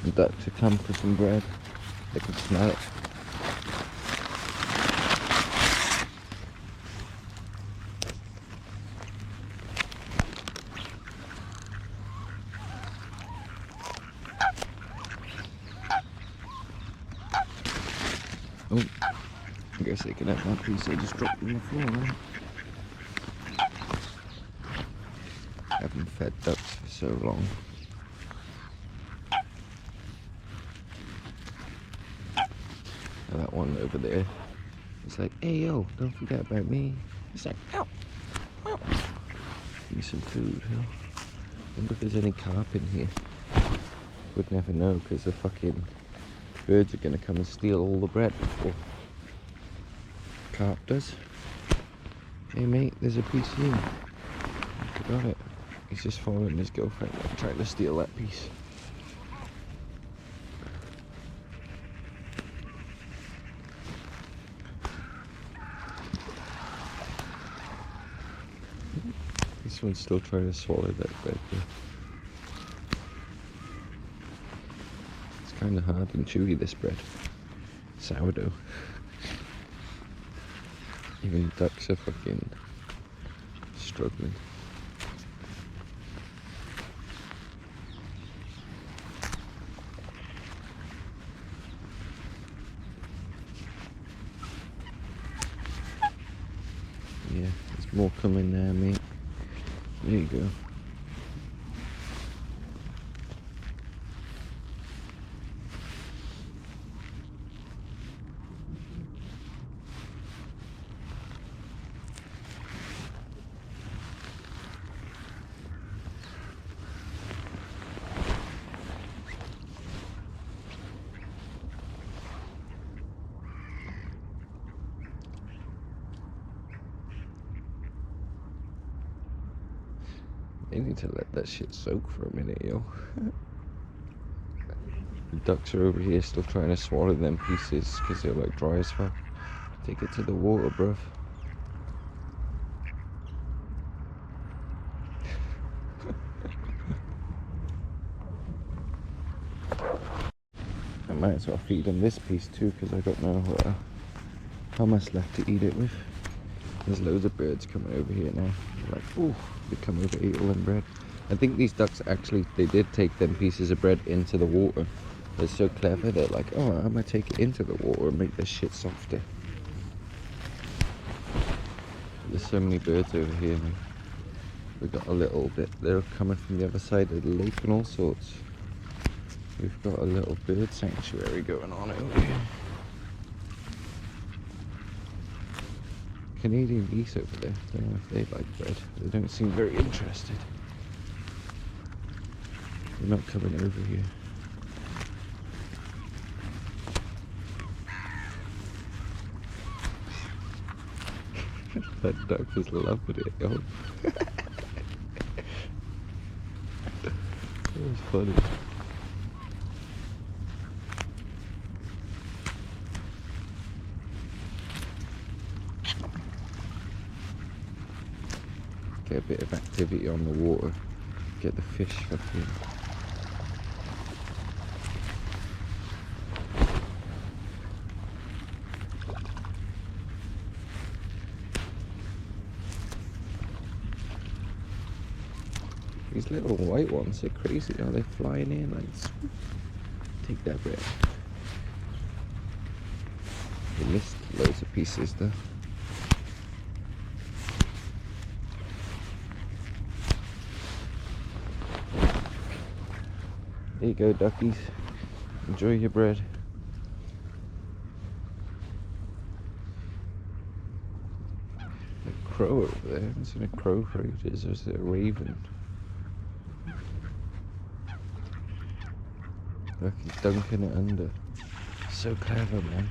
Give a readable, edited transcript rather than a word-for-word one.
The ducks are come for some bread. They can smell it. Oh, I guess they can have that piece they just dropped on the floor, right? Haven't fed ducks for so long. And that one over there, it's like, hey yo, don't forget about me. It's like, ow, ow. Give me some food, huh? Wonder if there's any carp in here. Would never know, because the fucking birds are gonna come and steal all the bread before carp does. Hey mate, there's a piece here. I forgot it. He's just following his girlfriend, like, trying to steal that piece. This one's still trying to swallow that bread though. It's kind of hard and chewy, this bread. Sourdough. Even ducks are fucking struggling. Yeah, there's more coming there, mate. There you go. They need to let that shit soak for a minute, yo. The ducks are over here still trying to swallow them pieces because they're like dry as fuck. Take it to the water, bruv. I might as well feed them this piece too, because I don't know how much left to eat it with. There's loads of birds coming over here now. They're like, ooh, they come over to eat all them bread. I think these ducks actually, they did take them pieces of bread into the water. They're so clever, they're like, oh, I'm gonna take it into the water and make this shit softer. There's so many birds over here, man. We've got a little bit, they're coming from the other side of the lake and all sorts. We've got a little bird sanctuary going on over here. Canadian geese over there. Don't know if they like bread. They don't seem very interested. They're not coming over here. That duck was loving it, yo. That was funny. Get a bit of activity on the water, get the fish fucking. These little white ones are crazy, are they flying in like, take that bread. They missed loads of pieces though. There you go, duckies. Enjoy your bread. A crow over there. I haven't seen a crow for ages. Or is it a raven? Look, he's dunking it under. So clever, man.